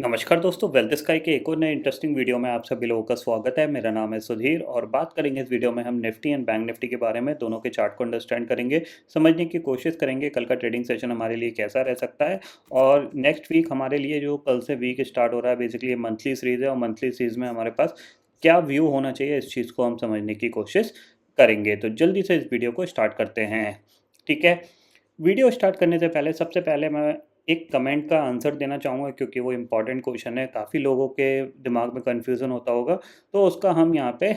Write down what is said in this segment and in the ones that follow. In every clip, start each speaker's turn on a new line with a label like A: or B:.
A: नमस्कार दोस्तों, wealth sky के एक और नए इंटरेस्टिंग वीडियो में आप सभी लोगों का स्वागत है। मेरा नाम है सुधीर और बात करेंगे इस वीडियो में हम निफ्टी एंड बैंक निफ्टी के बारे में। दोनों के चार्ट को अंडरस्टैंड करेंगे, समझने की कोशिश करेंगे कल का ट्रेडिंग सेशन हमारे लिए कैसा रह सकता है। और नेक्स्ट वीक हमारे लिए जो कल से वीक स्टार्ट हो रहा है, बेसिकली मंथली सीरीज है और मंथली सीरीज में हमारे पास क्या व्यू होना चाहिए, इस चीज़ को हम समझने की कोशिश करेंगे। तो जल्दी से इस वीडियो को स्टार्ट करते हैं। ठीक है, वीडियो स्टार्ट करने से पहले सबसे पहले मैं एक कमेंट का आंसर देना चाहूँगा, क्योंकि वो इम्पॉर्टेंट क्वेश्चन है। काफ़ी लोगों के दिमाग में कन्फ्यूज़न होता होगा, तो उसका हम यहाँ पे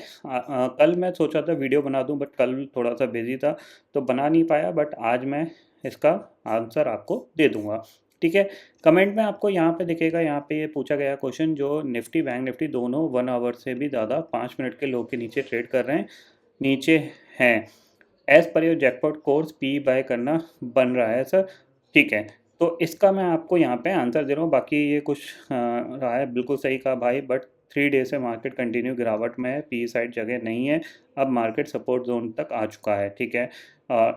A: कल मैं सोचा था वीडियो बना दूँ, बट कल थोड़ा सा बिजी था तो बना नहीं पाया। बट आज मैं इसका आंसर आपको दे दूँगा। ठीक है, कमेंट में आपको यहाँ पे दिखेगा, यहाँ पे ये पूछा गया क्वेश्चन, जो निफ्टी बैंक निफ्टी दोनों 1 आवर से भी ज़्यादा 5 मिनट के लो के नीचे ट्रेड कर रहे हैं, नीचे हैं। As per your jackpot course पी बाय करना बन रहा है सर। ठीक है, तो इसका मैं आपको यहाँ पे आंसर दे रहा हूँ। बाकी ये कुछ रहा है, बिल्कुल सही कहा भाई, बट 3 डे से मार्केट कंटिन्यू गिरावट में है, पी साइड जगह नहीं है। अब मार्केट सपोर्ट जोन तक आ चुका है। ठीक है,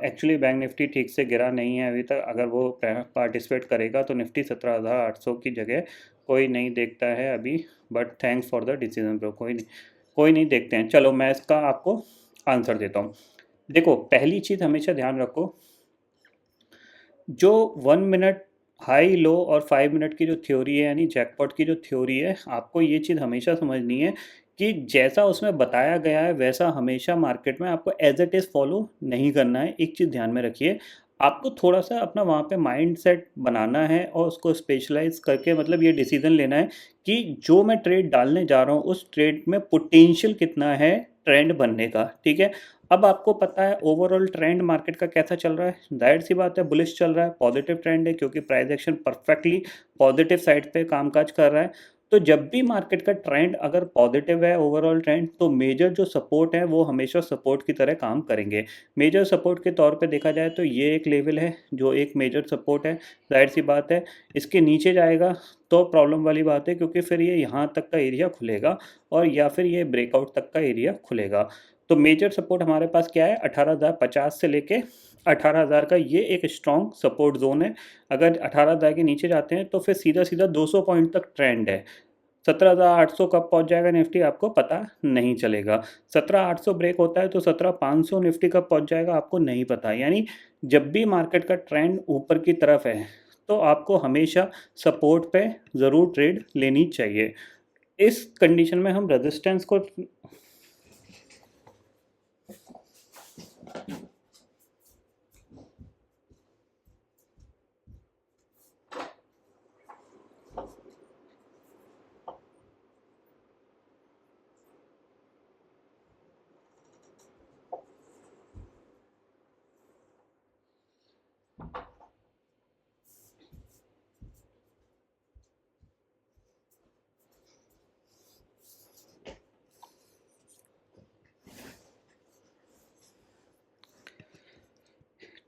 A: एक्चुअली बैंक निफ्टी ठीक से गिरा नहीं है अभी तक। अगर वो पार्टिसिपेट करेगा तो निफ्टी 17,800 की जगह कोई नहीं देखता है अभी। But thanks for the decision bro, कोई नहीं देखते हैं। चलो मैं इसका आपको आंसर देता हूँ। देखो, पहली चीज़ हमेशा ध्यान रखो, जो 1 मिनट हाई लो और 5 मिनट की जो थ्योरी है, यानी जैकपॉट की जो थ्योरी है, आपको ये चीज़ हमेशा समझनी है कि जैसा उसमें बताया गया है वैसा हमेशा मार्केट में आपको एज इट इज़ फॉलो नहीं करना है। एक चीज़ ध्यान में रखिए, आपको थोड़ा सा अपना वहाँ पे माइंड सेट बनाना है और उसको स्पेशलाइज करके, मतलब ये डिसीजन लेना है कि जो मैं ट्रेड डालने जा रहा हूँ उस ट्रेड में पोटेंशियल कितना है ट्रेंड बनने का। ठीक है, अब आपको पता है ओवरऑल ट्रेंड मार्केट का कैसा चल रहा है। जाहिर सी बात है, बुलिश चल रहा है, पॉजिटिव ट्रेंड है, क्योंकि price action perfectly positive side पे कामकाज कर रहा है। तो जब भी मार्केट का ट्रेंड अगर पॉजिटिव है ओवरऑल ट्रेंड, तो मेजर जो सपोर्ट है वो हमेशा सपोर्ट की तरह काम करेंगे। मेजर सपोर्ट के तौर पे देखा जाए तो ये एक लेवल है जो एक मेजर सपोर्ट है। जाहिर सी बात है, इसके नीचे जाएगा तो प्रॉब्लम वाली बात है, क्योंकि फिर ये यहाँ तक का एरिया खुलेगा और या फिर ये ब्रेकआउट तक का एरिया खुलेगा। तो मेजर सपोर्ट हमारे पास क्या है, 18,050 से लेके 18,000 का ये एक स्ट्रॉन्ग सपोर्ट जोन है। अगर 18,000 के नीचे जाते हैं तो फिर सीधा सीधा 200 पॉइंट तक ट्रेंड है। 17,800 कब पहुंच जाएगा निफ्टी, आपको पता नहीं चलेगा। 17,800 ब्रेक होता है तो 17,500 निफ्टी कब पहुंच जाएगा, आपको नहीं पता। यानी जब भी मार्केट का ट्रेंड ऊपर की तरफ है तो आपको हमेशा सपोर्ट पे ज़रूर ट्रेड लेनी चाहिए। इस कंडीशन में हम रेजिस्टेंस को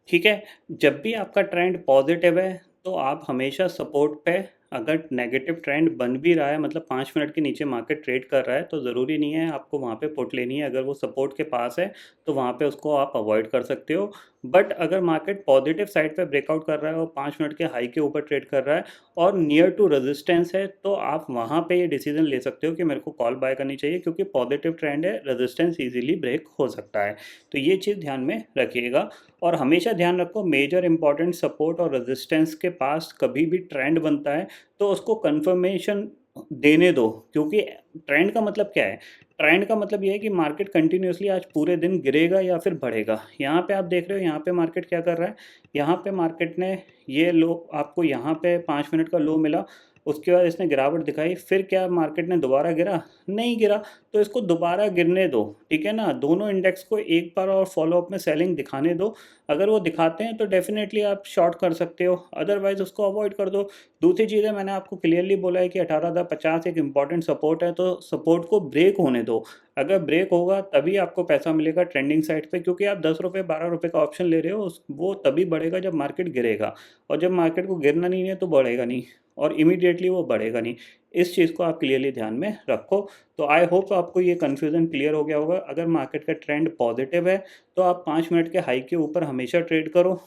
A: ठीक है, जब भी आपका ट्रेंड पॉजिटिव है तो आप हमेशा सपोर्ट पे, अगर नेगेटिव ट्रेंड बन भी रहा है, मतलब 5 मिनट के नीचे मार्केट ट्रेड कर रहा है, तो ज़रूरी नहीं है आपको वहाँ पे पुट लेनी है। अगर वो सपोर्ट के पास है तो वहाँ पे उसको आप अवॉइड कर सकते हो। बट अगर मार्केट पॉजिटिव साइड पे ब्रेकआउट कर रहा है और 5 मिनट के हाई के ऊपर ट्रेड कर रहा है और नियर टू रेजिस्टेंस है, तो आप वहाँ पे ये डिसीजन ले सकते हो कि मेरे को कॉल बाय करनी चाहिए, क्योंकि पॉजिटिव ट्रेंड है, रेजिस्टेंस ईजिली ब्रेक हो सकता है। तो ये चीज़ ध्यान में रखिएगा। और हमेशा ध्यान रखो, मेजर इंपॉर्टेंट सपोर्ट और रेजिस्टेंस के पास कभी भी ट्रेंड बनता है तो उसको कंफर्मेशन देने दो। क्योंकि ट्रेंड का मतलब क्या है, ट्रेंड का मतलब ये है कि मार्केट कंटिन्यूसली आज पूरे दिन गिरेगा या फिर बढ़ेगा। यहाँ पे आप देख रहे हो, यहाँ पे मार्केट क्या कर रहा है, यहाँ पे मार्केट ने ये लो, आपको यहाँ पे 5 मिनट का लो मिला, उसके बाद इसने गिरावट दिखाई, फिर क्या मार्केट ने दोबारा गिरा, नहीं गिरा। तो इसको दोबारा गिरने दो। ठीक है ना, दोनों इंडेक्स को एक बार और फॉलोअप में सेलिंग दिखाने दो। अगर वो दिखाते हैं तो डेफिनेटली आप शॉर्ट कर सकते हो, अदरवाइज उसको अवॉइड कर दो। दूसरी चीज़ है, मैंने आपको क्लियरली बोला है कि 18,050 एक इंपॉर्टेंट सपोर्ट है, तो सपोर्ट को ब्रेक होने दो। अगर ब्रेक होगा तभी आपको पैसा मिलेगा ट्रेंडिंग साइड पे, क्योंकि आप 10 रुपये 12 रुपये का ऑप्शन ले रहे हो, वो तभी बढ़ेगा जब मार्केट गिरेगा। और जब मार्केट को गिरना नहीं है तो बढ़ेगा नहीं, और इमीडिएटली वो बढ़ेगा नहीं। इस चीज़ को आप क्लियरली ध्यान में रखो। तो आई होप आपको ये कन्फ्यूज़न क्लियर हो गया होगा। अगर मार्केट का ट्रेंड पॉजिटिव है तो आप 5 मिनट के हाई के ऊपर हमेशा ट्रेड करो,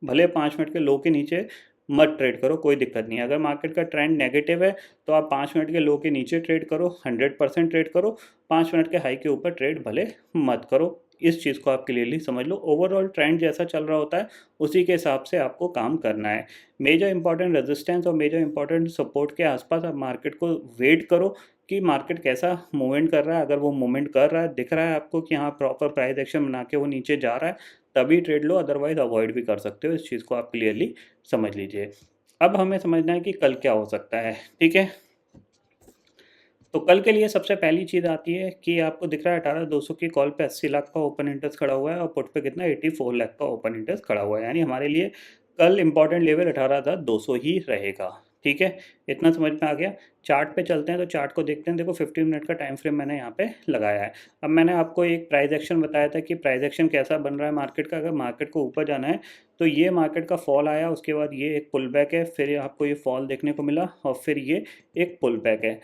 A: भले 5 मिनट के लो के नीचे मत ट्रेड करो, कोई दिक्कत नहीं है। अगर मार्केट का ट्रेंड नेगेटिव है तो आप 5 मिनट के लो के नीचे ट्रेड करो, 100% ट्रेड करो, 5 मिनट के हाई के ऊपर ट्रेड भले मत करो। इस चीज़ को आप क्लियरली समझ लो। ओवरऑल ट्रेंड जैसा चल रहा होता है उसी के हिसाब से आपको काम करना है। मेजर इंपॉर्टेंट रेजिस्टेंस और मेजर इंपॉर्टेंट सपोर्ट के आसपास आप मार्केट को वेट करो कि मार्केट कैसा मूवमेंट कर रहा है। अगर वो मूवमेंट कर रहा है, दिख रहा है आपको कि हाँ प्रॉपर प्राइस एक्शन बना के वो नीचे जा रहा है, तभी ट्रेड लो, अदरवाइज अवॉइड भी कर सकते हो। इस चीज़ को आप क्लियरली समझ लीजिए। अब हमें समझना है कि कल क्या हो सकता है, ठीक है। तो कल के लिए सबसे पहली चीज़ आती है कि आपको दिख रहा है 18,200 की कॉल पे 80 लाख का ओपन इंटरेस्ट खड़ा हुआ है और पुट पे कितना 84 लाख का ओपन इंटरेस्ट खड़ा हुआ है। यानी हमारे लिए कल इंपॉर्टेंट लेवल 18,200 ही रहेगा, ठीक है। इतना समझ में आ गया। चार्ट पे चलते हैं तो चार्ट को देखते हैं। देखो 15 मिनट का टाइम फ्रेम मैंने यहाँ पे लगाया है। अब मैंने आपको एक प्राइस एक्शन बताया था कि प्राइस एक्शन कैसा बन रहा है मार्केट का। अगर मार्केट को ऊपर जाना है तो ये मार्केट का फॉल आया, उसके बाद ये एक पुल बैक है, फिर आपको ये फॉल देखने को मिला और फिर ये एक पुल बैक है।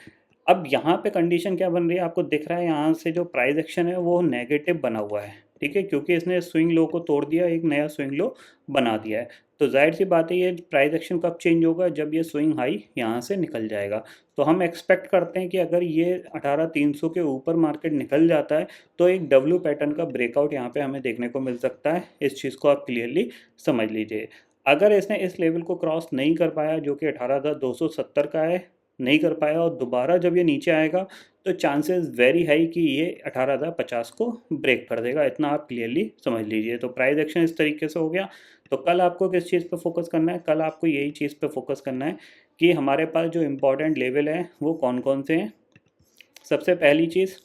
A: अब यहाँ पे कंडीशन क्या बन रही है, आपको दिख रहा है यहाँ से जो प्राइस एक्शन है वो नेगेटिव बना हुआ है, ठीक है, क्योंकि इसने स्विंग लो को तोड़ दिया, एक नया स्विंग लो बना दिया है। तो जाहिर सी बात है ये प्राइस एक्शन कब चेंज होगा, जब ये स्विंग हाई यहाँ से निकल जाएगा। तो हम एक्सपेक्ट करते हैं कि अगर ये 18,300 के ऊपर मार्केट निकल जाता है तो एक डब्ल्यू पैटर्न का ब्रेकआउट यहाँ पे हमें देखने को मिल सकता है। इस चीज़ को आप क्लियरली समझ लीजिए। अगर इसने इस लेवल को क्रॉस नहीं कर पाया जो कि 18,270 का है, नहीं कर पाया और दोबारा जब ये नीचे आएगा तो चांसेस वेरी हाई कि ये 18,050 को ब्रेक कर देगा। इतना आप क्लियरली समझ लीजिए। तो प्राइस एक्शन इस तरीके से हो गया। तो कल आपको किस चीज़ पे फोकस करना है, कल आपको यही चीज़ पे फोकस करना है कि हमारे पास जो इम्पोर्टेंट लेवल है वो कौन कौन से हैं। सबसे पहली चीज़,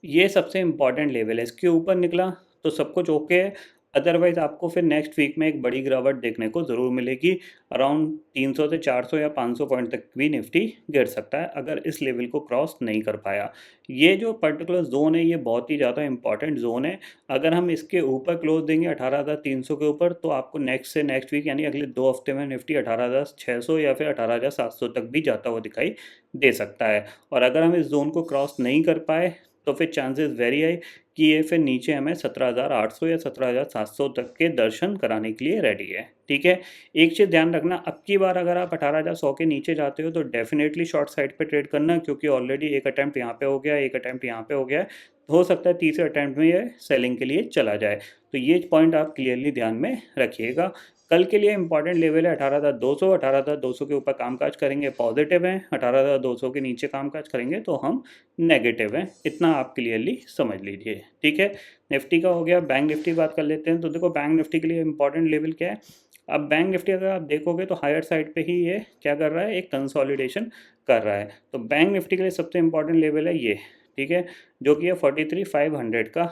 A: ये सबसे इम्पॉर्टेंट लेवल है, इसके ऊपर निकला तो सब कुछ ओके है। अदरवाइज़ आपको फिर नेक्स्ट वीक में एक बड़ी गिरावट देखने को ज़रूर मिलेगी। अराउंड 300 से 400 या 500 पॉइंट तक भी निफ्टी गिर सकता है अगर इस लेवल को क्रॉस नहीं कर पाया। ये जो पर्टिकुलर जोन है ये बहुत ही ज़्यादा इंपॉर्टेंट जोन है। अगर हम इसके ऊपर क्लोज देंगे 18,300 के ऊपर तो आपको नेक्स्ट से नेक्स्ट वीक यानी अगले 2 हफ्ते में निफ्टी 18,600 या फिर 18,700 तक भी जाता हुआ दिखाई दे सकता है। और अगर हम इस जोन को क्रॉस नहीं कर पाए तो फिर चांसेस वेरी हाई कि ये फिर नीचे हमें 17,800 या 17,700 तक के दर्शन कराने के लिए रेडी है, ठीक है। एक चीज़ ध्यान रखना, अब की बार अगर आप 18,100 के नीचे जाते हो तो डेफिनेटली शॉर्ट साइड पे ट्रेड करना, क्योंकि ऑलरेडी एक अटैम्प्ट यहाँ पे हो गया, एक अटैम्प्ट यहाँ पे हो गया है। हो सकता है तीसरे अटैम्प्ट में ये सेलिंग के लिए चला जाए। तो ये पॉइंट आप क्लियरली ध्यान में रखिएगा। कल के लिए इंपॉर्टेंट लेवल है 18,200। 18,200 के ऊपर कामकाज करेंगे पॉजिटिव हैं, 18,200 के नीचे कामकाज करेंगे तो हम नेगेटिव हैं। इतना आप क्लियरली समझ लीजिए, ठीक है। निफ्टी का हो गया। बैंक निफ्टी बात कर लेते हैं। तो देखो बैंक निफ्टी के लिए इंपॉर्टेंट लेवल क्या है। अब बैंक निफ्टी अगर आप देखोगे तो हायर साइड पे ही ये क्या कर रहा है, एक कंसोलिडेशन कर रहा है। तो बैंक निफ्टी के लिए सबसे इंपॉर्टेंट लेवल है ये, ठीक है, जो कि है 43,500 का।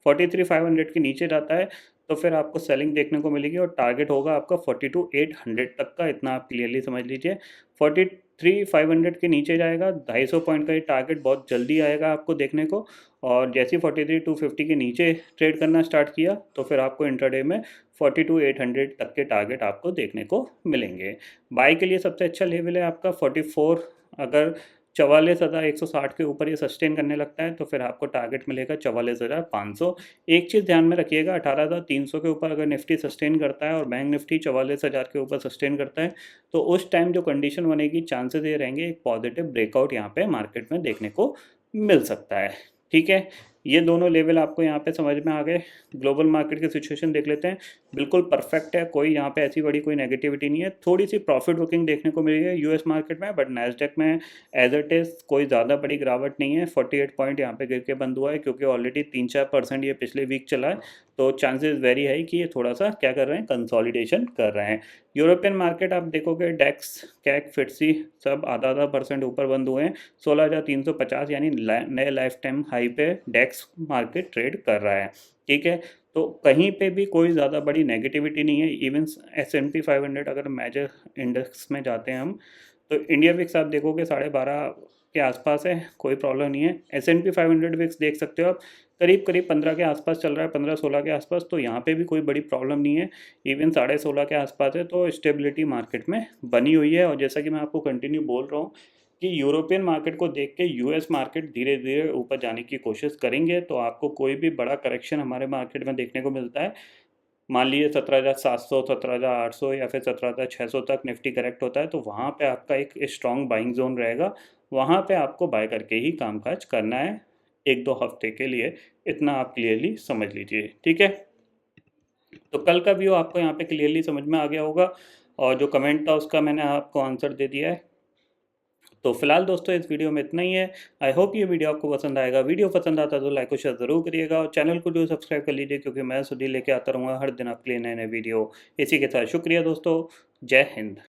A: 43,500 के नीचे जाता है तो फिर आपको सेलिंग देखने को मिलेगी और टारगेट होगा आपका 42,800 तक का। इतना आप क्लियरली समझ लीजिए। 43,500 के नीचे जाएगा, 250 पॉइंट का ये टारगेट बहुत जल्दी आएगा आपको देखने को। और जैसे ही 43,250 के नीचे ट्रेड करना स्टार्ट किया तो फिर आपको इंट्राडे में 42,800 तक के टारगेट आपको देखने को मिलेंगे। बाई के लिए सबसे अच्छा लेवल है आपका 44। अगर 44,160 के ऊपर ये सस्टेन करने लगता है तो फिर आपको टारगेट मिलेगा 44,500। एक चीज़ ध्यान में रखिएगा, 18,300 के ऊपर अगर निफ्टी सस्टेन करता है और बैंक निफ्टी 44,000 के ऊपर सस्टेन करता है तो उस टाइम जो कंडीशन बनेगी, चांसेस ये रहेंगे एक पॉजिटिव ब्रेकआउट यहाँ पे मार्केट में देखने को मिल सकता है, ठीक है। ये दोनों लेवल आपको यहाँ पे समझ में आ गए। ग्लोबल मार्केट की सिचुएशन देख लेते हैं। बिल्कुल परफेक्ट है, कोई यहाँ पे ऐसी बड़ी कोई नेगेटिविटी नहीं है। थोड़ी सी प्रॉफिट बुकिंग देखने को मिली है यूएस मार्केट में, बट नैस्डैक में एज इट इज़ कोई ज़्यादा बड़ी गिरावट नहीं है। 48 पॉइंट यहाँ पे गिर के बंद हुआ है, क्योंकि ऑलरेडी 3-4% ये पिछले वीक चला है। तो चांसेस वेरी हाई कि ये थोड़ा सा क्या कर रहे हैं, कंसोलिडेशन कर रहे हैं। यूरोपियन मार्केट आप देखोगे, डेक्स, कैक, फिट्सी सब आधा आधा परसेंट ऊपर बंद हुए हैं। 16,350 यानी नए लाइफ टाइम हाई पे डेक्स मार्केट ट्रेड कर रहा है, ठीक है। तो कहीं पे भी कोई ज़्यादा बड़ी नेगेटिविटी नहीं है। इवन S&P 500 अगर मेजर इंडेक्स में जाते हैं हम तो इंडिया विक्स आप देखोगे 12.5 के आसपास है, कोई प्रॉब्लम नहीं है। S&P 500 विक्स देख सकते हो आप, करीब करीब 15 के आसपास चल रहा है, 15-16 के आसपास। तो यहाँ पे भी कोई बड़ी प्रॉब्लम नहीं है। इवन 16.5 के आसपास है। तो स्टेबिलिटी मार्केट में बनी हुई है। और जैसा कि मैं आपको कंटिन्यू बोल रहा हूँ कि यूरोपियन मार्केट को देख के यूएस मार्केट धीरे धीरे ऊपर जाने की कोशिश करेंगे, तो आपको कोई भी बड़ा करेक्शन हमारे मार्केट में देखने को मिलता है मान लीजिए 17,700, 17,800 या फिर 17,600 तक निफ्टी करेक्ट होता है, तो वहाँ पे आपका एक स्ट्रॉन्ग बाइंग जोन रहेगा। वहाँ पे आपको बाय करके ही कामकाज करना है 1-2 हफ्ते के लिए। इतना आप क्लियरली समझ लीजिए, ठीक है। तो कल का व्यू आपको यहाँ पे क्लियरली समझ में आ गया होगा, और जो कमेंट था उसका मैंने आपको आंसर दे दिया है। तो फिलहाल दोस्तों इस वीडियो में इतना ही है। आई होप ये वीडियो आपको पसंद आएगा। वीडियो पसंद आता तो लाइक और शेयर ज़रूर करिएगा, और चैनल को जो सब्सक्राइब कर लीजिए, क्योंकि मैं सुधीर लेके आता रहूँगा हर दिन आपके लिए नए नए वीडियो। इसी के साथ शुक्रिया दोस्तों, जय हिंद।